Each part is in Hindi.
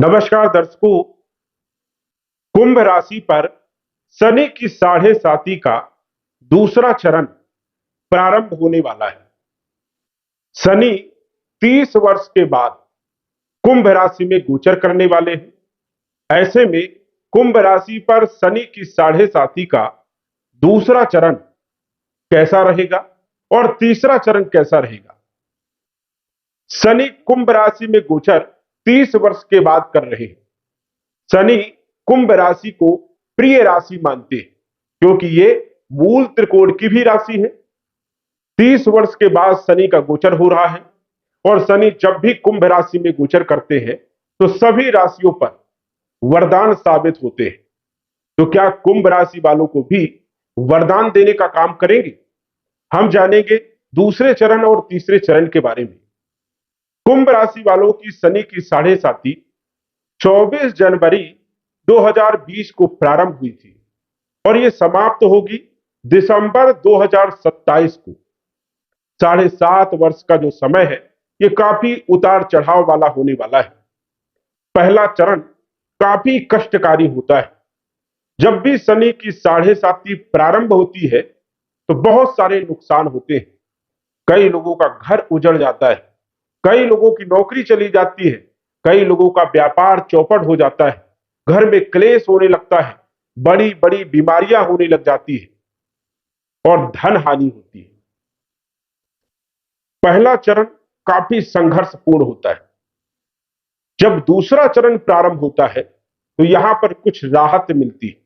नमस्कार दर्शकों। कुंभ राशि पर शनि की साढ़े साती का दूसरा चरण प्रारंभ होने वाला है। शनि 30 वर्ष के बाद कुंभ राशि में गोचर करने वाले हैं। ऐसे में कुंभ राशि पर शनि की साढ़े साती का दूसरा चरण कैसा रहेगा और तीसरा चरण कैसा रहेगा। शनि कुंभ राशि में गोचर 30 वर्ष के बाद कर रहे हैं। शनि कुंभ राशि को प्रिय राशि मानते हैं क्योंकि ये मूल त्रिकोण की भी राशि है। 30 वर्ष के बाद शनि का गोचर हो रहा है और शनि जब भी कुंभ राशि में गोचर करते हैं तो सभी राशियों पर वरदान साबित होते हैं। तो क्या कुंभ राशि वालों को भी वरदान देने का काम करेंगे? हम जानेंगे दूसरे चरण और तीसरे चरण के बारे में। कुंभ राशि वालों की शनि की साढ़े साती 24 जनवरी 2020 को प्रारंभ हुई थी और यह समाप्त होगी दिसंबर 2027 को। 7.5 वर्ष का जो समय है यह काफी उतार चढ़ाव वाला होने वाला है। पहला चरण काफी कष्टकारी होता है। जब भी शनि की साढ़े साती प्रारंभ होती है तो बहुत सारे नुकसान होते हैं। कई लोगों का घर उजड़ जाता है, कई लोगों की नौकरी चली जाती है, कई लोगों का व्यापार चौपट हो जाता है, घर में क्लेश होने लगता है, बड़ी बड़ी बीमारियां होने लग जाती है और धन हानि होती है। पहला चरण काफी संघर्षपूर्ण होता है। जब दूसरा चरण प्रारंभ होता है तो यहां पर कुछ राहत मिलती है।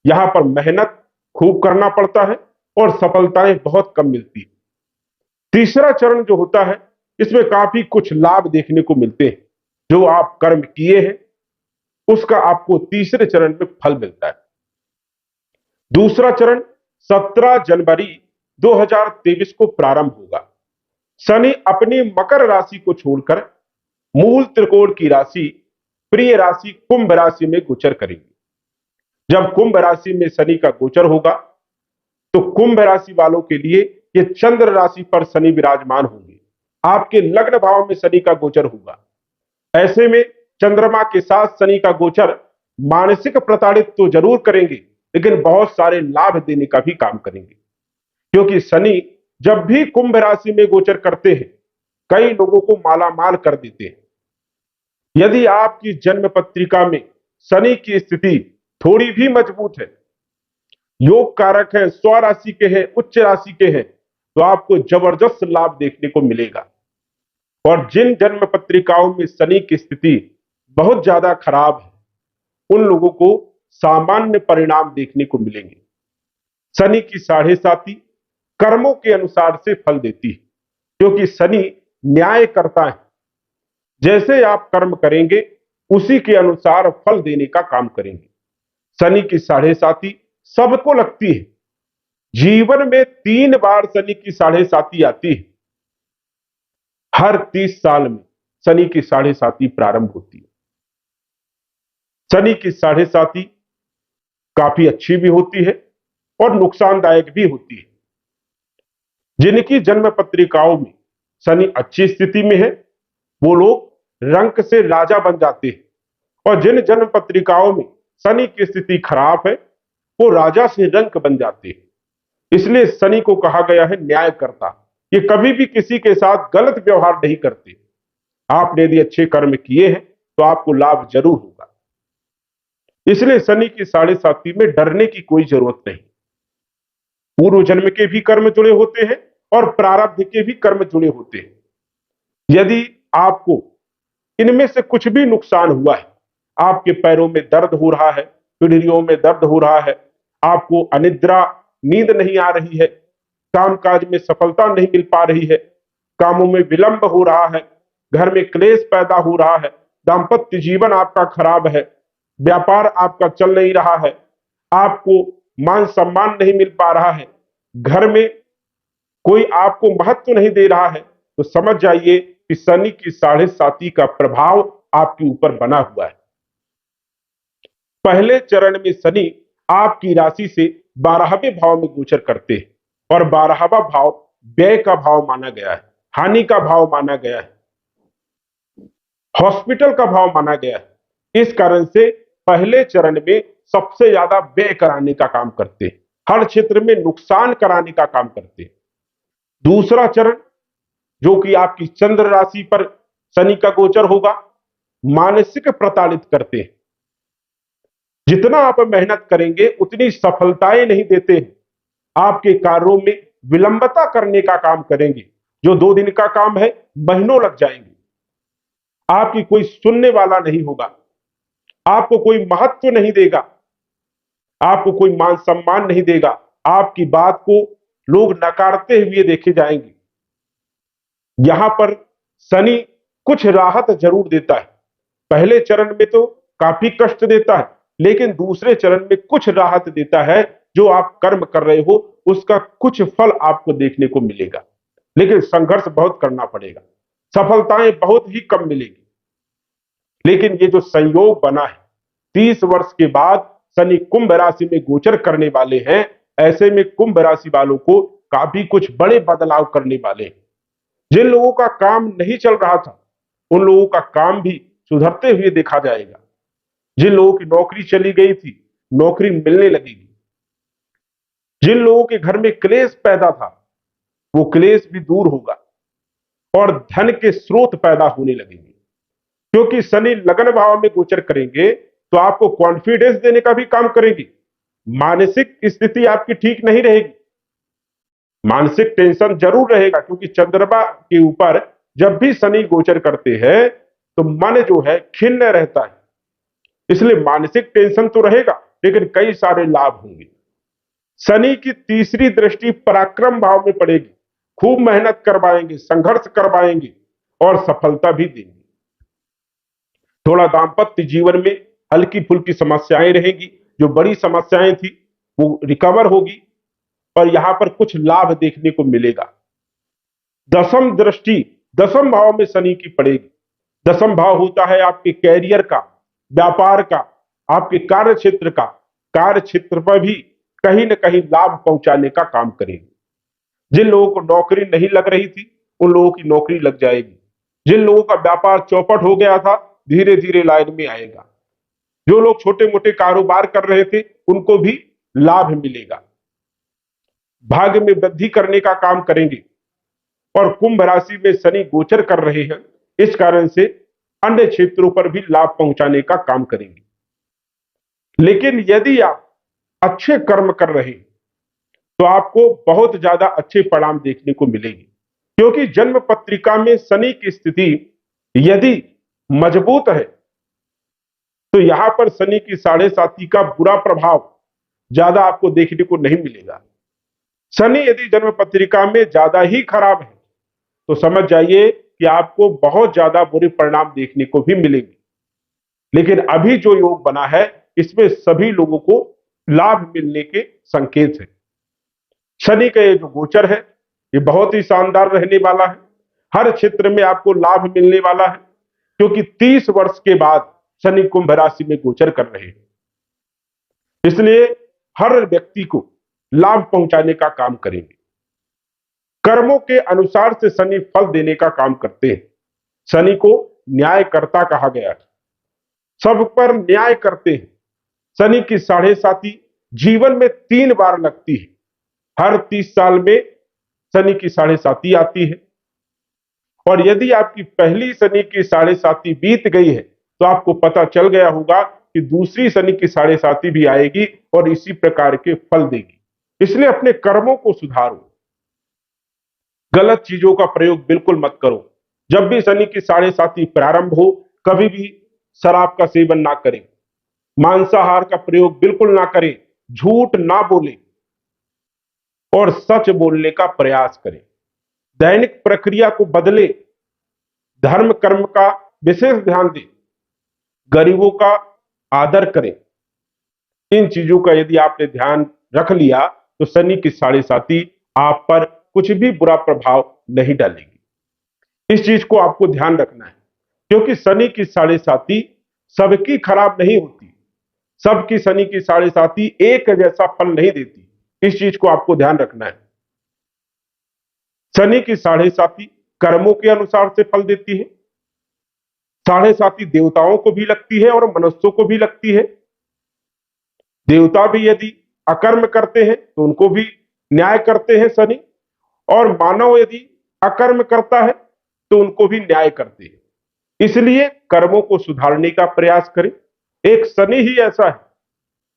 यहां पर मेहनत खूब करना पड़ता है और सफलताएं बहुत कम मिलती है। तीसरा चरण जो होता है इसमें काफी कुछ लाभ देखने को मिलते हैं। जो आप कर्म किए हैं उसका आपको तीसरे चरण में फल मिलता है। दूसरा चरण 17 जनवरी 2023 को प्रारंभ होगा। शनि अपनी मकर राशि को छोड़कर मूल त्रिकोण की राशि प्रिय राशि कुंभ राशि में गोचर करेंगे। जब कुंभ राशि में शनि का गोचर होगा तो कुंभ राशि वालों के लिए यह चंद्र राशि पर शनि विराजमान होंगे। आपके लग्न भाव में शनि का गोचर होगा। ऐसे में चंद्रमा के साथ शनि का गोचर मानसिक प्रताड़ित तो जरूर करेंगे लेकिन बहुत सारे लाभ देने का भी काम करेंगे क्योंकि शनि जब भी कुंभ राशि में गोचर करते हैं कई लोगों को मालामाल कर देते हैं। यदि आपकी जन्म पत्रिका में शनि की स्थिति थोड़ी भी मजबूत है, योग कारक है, स्वराशि के हैं, उच्च राशि के हैं, तो आपको जबरदस्त लाभ देखने को मिलेगा। और जिन जन्म पत्रिकाओं में शनि की स्थिति बहुत ज्यादा खराब है उन लोगों को सामान्य परिणाम देखने को मिलेंगे। शनि की साढ़े साती कर्मों के अनुसार से फल देती है क्योंकि शनि न्याय करता है। जैसे आप कर्म करेंगे उसी के अनुसार फल देने का काम करेंगे। शनि की साढ़े साती सबको लगती है। जीवन में 3 बार शनि की साढ़े साती आती है। हर 30 साल में शनि की साढ़े साती प्रारंभ होती है। शनि की साढ़े साती काफी अच्छी भी होती है और नुकसानदायक भी होती है। जिनकी जन्म पत्रिकाओं में शनि अच्छी स्थिति में है वो लोग रंक से राजा बन जाते हैं और जिन जन्म पत्रिकाओं में शनि की स्थिति खराब है वो राजा से रंक बन जाते हैं। इसलिए शनि को कहा गया है न्यायकर्ता। ये कभी भी किसी के साथ गलत व्यवहार नहीं करते। आपने यदि अच्छे कर्म किए हैं तो आपको लाभ जरूर होगा। इसलिए शनि की साढ़े साती में डरने की कोई जरूरत नहीं। पूर्व जन्म के भी कर्म जुड़े होते हैं और प्रारब्ध के भी कर्म जुड़े होते हैं। यदि आपको इनमें से कुछ भी नुकसान हुआ है, आपके पैरों में दर्द हो रहा है, पीढ़ियों में दर्द हो रहा है, आपको अनिद्रा नींद नहीं आ रही है, कामकाज में सफलता नहीं मिल पा रही है, कामों में विलंब हो रहा है, घर में क्लेश पैदा हो रहा है, दांपत्य जीवन आपका खराब है, व्यापार आपका चल नहीं रहा है, आपको मान सम्मान नहीं मिल पा रहा है, घर में कोई आपको महत्व नहीं दे रहा है, तो समझ जाइए कि शनि की साढ़े साती का प्रभाव आपके ऊपर बना हुआ है। पहले चरण में शनि आपकी राशि से 12वें भाव में गोचर करते हैं और 12वां भाव व्यय का भाव माना गया है, हानि का भाव माना गया है, हॉस्पिटल का भाव माना गया है। इस कारण से पहले चरण में सबसे ज्यादा व्यय कराने का काम करते हैं, हर क्षेत्र में नुकसान कराने का काम करते हैं। दूसरा चरण जो कि आपकी चंद्र राशि पर शनि का गोचर होगा, मानसिक प्रताड़ित करते हैं। जितना आप मेहनत करेंगे उतनी सफलताएं नहीं देते हैं, आपके कार्यों में विलंबता करने का काम करेंगे। जो 2 दिन का काम है, महीनों लग जाएंगे। आपकी कोई सुनने वाला नहीं होगा, आपको कोई महत्व नहीं देगा, आपको कोई मान सम्मान नहीं देगा, आपकी बात को लोग नकारते हुए देखे जाएंगे। यहां पर शनि कुछ राहत जरूर देता है। पहले चरण में तो काफी कष्ट देता है, लेकिन दूसरे चरण में कुछ राहत देता है। जो आप कर्म कर रहे हो उसका कुछ फल आपको देखने को मिलेगा, लेकिन संघर्ष बहुत करना पड़ेगा, सफलताएं बहुत ही कम मिलेगी। लेकिन ये जो संयोग बना है, 30 वर्ष के बाद शनि कुंभ राशि में गोचर करने वाले हैं, ऐसे में कुंभ राशि वालों को काफी कुछ बड़े बदलाव करने वाले हैं। जिन लोगों का काम नहीं चल रहा था, उन लोगों का काम भी सुधरते हुए देखा जाएगा। जिन लोगों की नौकरी चली गई थी, नौकरी मिलने लगेगी। जिन लोगों के घर में क्लेश पैदा था, वो क्लेश भी दूर होगा और धन के स्रोत पैदा होने लगेंगे। क्योंकि शनि लग्न भाव में गोचर करेंगे तो आपको कॉन्फिडेंस देने का भी काम करेंगे। मानसिक स्थिति आपकी ठीक नहीं रहेगी, मानसिक टेंशन जरूर रहेगा, क्योंकि चंद्रमा के ऊपर जब भी शनि गोचर करते हैं तो मन जो है खिन्न रहता है। इसलिए मानसिक टेंशन तो रहेगा, लेकिन कई सारे लाभ होंगे। शनि की तीसरी दृष्टि पराक्रम भाव में पड़ेगी, खूब मेहनत करवाएंगे, संघर्ष करवाएंगे और सफलता भी देंगे। थोड़ा दांपत्य जीवन में हल्की फुल्की समस्याएं रहेगी, जो बड़ी समस्याएं थी वो रिकवर होगी और यहां पर कुछ लाभ देखने को मिलेगा। दसम दृष्टि दसम भाव में शनि की पड़ेगी। दसम भाव होता है आपके कैरियर का, व्यापार का, आपके कार्य क्षेत्र का। कार्य क्षेत्र पर भी कहीं ना कहीं लाभ पहुंचाने का काम करेगी। जिन लोगों को नौकरी नहीं लग रही थी, उन लोगों की नौकरी लग जाएगी। जिन लोगों का व्यापार चौपट हो गया था, धीरे धीरे लाइन में आएगा। जो लोग छोटे मोटे कारोबार कर रहे थे, उनको भी लाभ मिलेगा। भाग्य में वृद्धि करने का काम करेंगे और कुंभ राशि में शनि गोचर कर रहे हैं, इस कारण से अन्य क्षेत्रों पर भी लाभ पहुंचाने का काम करेंगे। लेकिन यदि आप अच्छे कर्म कर रहे हैं तो आपको बहुत ज्यादा अच्छे परिणाम देखने को मिलेंगे, क्योंकि जन्म पत्रिका में शनि की स्थिति यदि मजबूत है तो यहां पर शनि की 7.5 का बुरा प्रभाव ज्यादा आपको देखने को नहीं मिलेगा। शनि यदि जन्म पत्रिका में ज्यादा ही खराब है तो समझ जाइए कि आपको बहुत ज्यादा बुरे परिणाम देखने को भी मिलेंगे। लेकिन अभी जो योग बना है, इसमें सभी लोगों को लाभ मिलने के संकेत है। शनि का ये जो गोचर है, ये बहुत ही शानदार रहने वाला है। हर क्षेत्र में आपको लाभ मिलने वाला है, क्योंकि 30 वर्ष के बाद शनि कुंभ राशि में गोचर कर रहे हैं। इसलिए हर व्यक्ति को लाभ पहुंचाने का काम करेंगे। कर्मों के अनुसार से शनि फल देने का काम करते हैं। शनि को न्यायकर्ता कहा गया है, सब पर न्याय करते हैं। शनि की 7.5 जीवन में 3 बार लगती है। हर 30 साल में शनि की 7.5 आती है, और यदि आपकी पहली शनि की 7.5 बीत गई है तो आपको पता चल गया होगा कि दूसरी शनि की 7.5 भी आएगी और इसी प्रकार के फल देगी। इसलिए अपने कर्मों को सुधारो, गलत चीजों का प्रयोग बिल्कुल मत करो। जब भी शनि की 7.5 प्रारंभ हो, कभी भी शराब का सेवन ना करें, मांसाहार का प्रयोग बिल्कुल ना करें, झूठ ना बोलें और सच बोलने का प्रयास करें। दैनिक प्रक्रिया को बदले, धर्म कर्म का विशेष ध्यान दें, गरीबों का आदर करें। इन चीजों का यदि आपने ध्यान रख लिया तो शनि की 7.5 आप पर कुछ भी बुरा प्रभाव नहीं डालेगी। इस चीज को आपको ध्यान रखना है, क्योंकि शनि की 7.5 सबकी खराब नहीं होती। सबकी शनि की 7.5 एक जैसा फल नहीं देती। इस चीज को आपको ध्यान रखना है। शनि की 7.5 कर्मों के अनुसार से फल देती है। साढ़े साती देवताओं को भी लगती है और मनुष्यों को भी लगती है। देवता भी यदि अकर्म करते हैं तो उनको भी न्याय करते हैं शनि, और मानव यदि अकर्म करता है तो उनको भी न्याय करते हैं। इसलिए कर्मों को सुधारने का प्रयास करें। एक शनि ही ऐसा है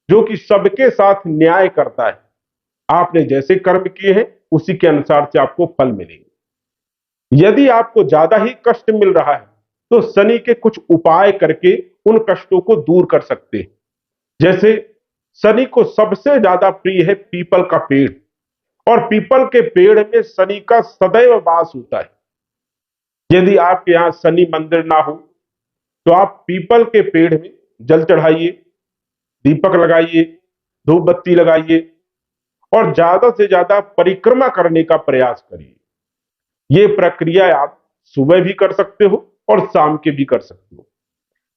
जो कि सबके साथ न्याय करता है। आपने जैसे कर्म किए हैं उसी के अनुसार से आपको फल मिलेंगे। यदि आपको ज्यादा ही कष्ट मिल रहा है तो शनि के कुछ उपाय करके उन कष्टों को दूर कर सकते हैं। जैसे शनि को सबसे ज्यादा प्रिय है पीपल का पेड़, और पीपल के पेड़ में शनि का सदैव वास होता है। यदि आपके यहां शनि मंदिर ना हो तो आप पीपल के पेड़ में जल चढ़ाइए, दीपक लगाइए, धूप बत्ती लगाइए और ज्यादा से ज्यादा परिक्रमा करने का प्रयास करिए। ये प्रक्रिया आप सुबह भी कर सकते हो और शाम के भी कर सकते हो।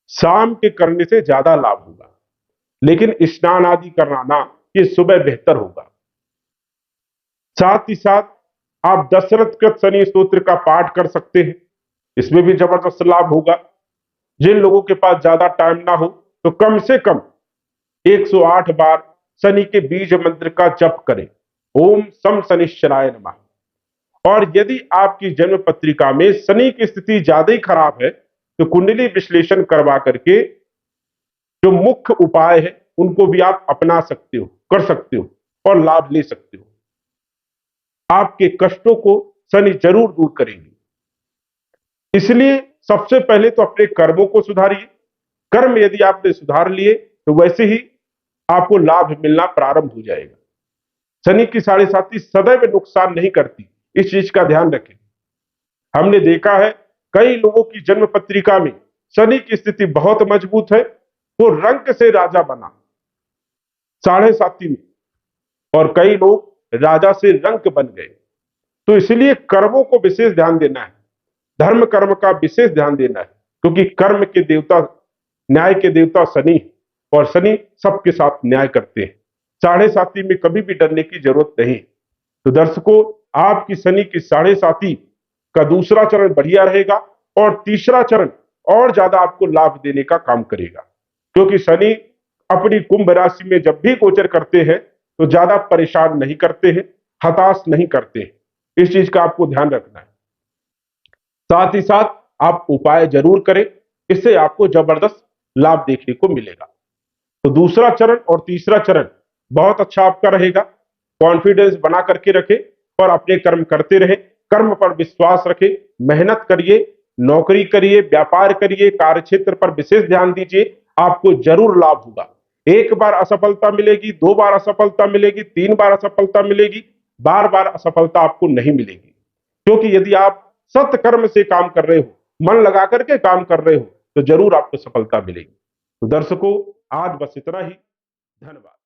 शाम के करने से ज्यादा लाभ होगा, लेकिन स्नान आदि करना ना, ये सुबह बेहतर होगा। साथ ही साथ आप दशरथ कृत शनि स्तोत्र का पाठ कर सकते हैं, इसमें भी जबरदस्त लाभ होगा। जिन लोगों के पास ज्यादा टाइम ना हो तो कम से कम 108 बार शनि के बीज मंत्र का जप करें, ओम सम शनिश्चराय नमः। और यदि आपकी जन्म पत्रिका में शनि की स्थिति ज्यादा ही खराब है तो कुंडली विश्लेषण करवा करके जो मुख्य उपाय है उनको भी आप अपना सकते हो, कर सकते हो और लाभ ले सकते हो। आपके कष्टों को शनि जरूर दूर करेंगे। इसलिए सबसे पहले तो अपने कर्मों को सुधारिए। कर्म यदि आपने सुधार लिए तो वैसे ही आपको लाभ मिलना प्रारंभ हो जाएगा। शनि की साढ़े साती सदैव नुकसान नहीं करती, इस चीज का ध्यान रखें। हमने देखा है कई लोगों की जन्म पत्रिका में शनि की स्थिति बहुत मजबूत है, वो रंक से राजा बना साढ़े साती में, और कई लोग राजा से रंक बन गए। तो इसलिए कर्मों को विशेष ध्यान देना है, धर्म कर्म का विशेष ध्यान देना है, क्योंकि कर्म के देवता, न्याय के देवता शनि है, और शनि सबके साथ न्याय करते हैं। साढ़े साती में कभी भी डरने की जरूरत नहीं। तो दर्शकों, आपकी शनि की साढ़े साती का दूसरा चरण बढ़िया रहेगा और तीसरा चरण और ज्यादा आपको लाभ देने का काम करेगा, क्योंकि शनि अपनी कुंभ राशि में जब भी गोचर करते हैं तो ज्यादा परेशान नहीं करते हैं, हताश नहीं करते हैं। इस चीज का आपको ध्यान रखना है। साथ ही साथ आप उपाय जरूर करें, इससे आपको जबरदस्त लाभ देखने को मिलेगा। तो दूसरा चरण और तीसरा चरण बहुत अच्छा आपका रहेगा। कॉन्फिडेंस बना करके रखें और अपने कर्म करते रहें। कर्म पर विश्वास रखें, मेहनत करिए, नौकरी करिए, व्यापार करिए, कार्यक्षेत्र पर विशेष ध्यान दीजिए, आपको जरूर लाभ होगा। एक बार असफलता मिलेगी, 2 बार असफलता मिलेगी, 3 बार असफलता मिलेगी, बार बार असफलता आपको नहीं मिलेगी। क्योंकि यदि आप सत्कर्म से काम कर रहे हो, मन लगा करके काम कर रहे हो, तो जरूर आपको सफलता मिलेगी। तो दर्शकों, आज बस इतना ही। धन्यवाद।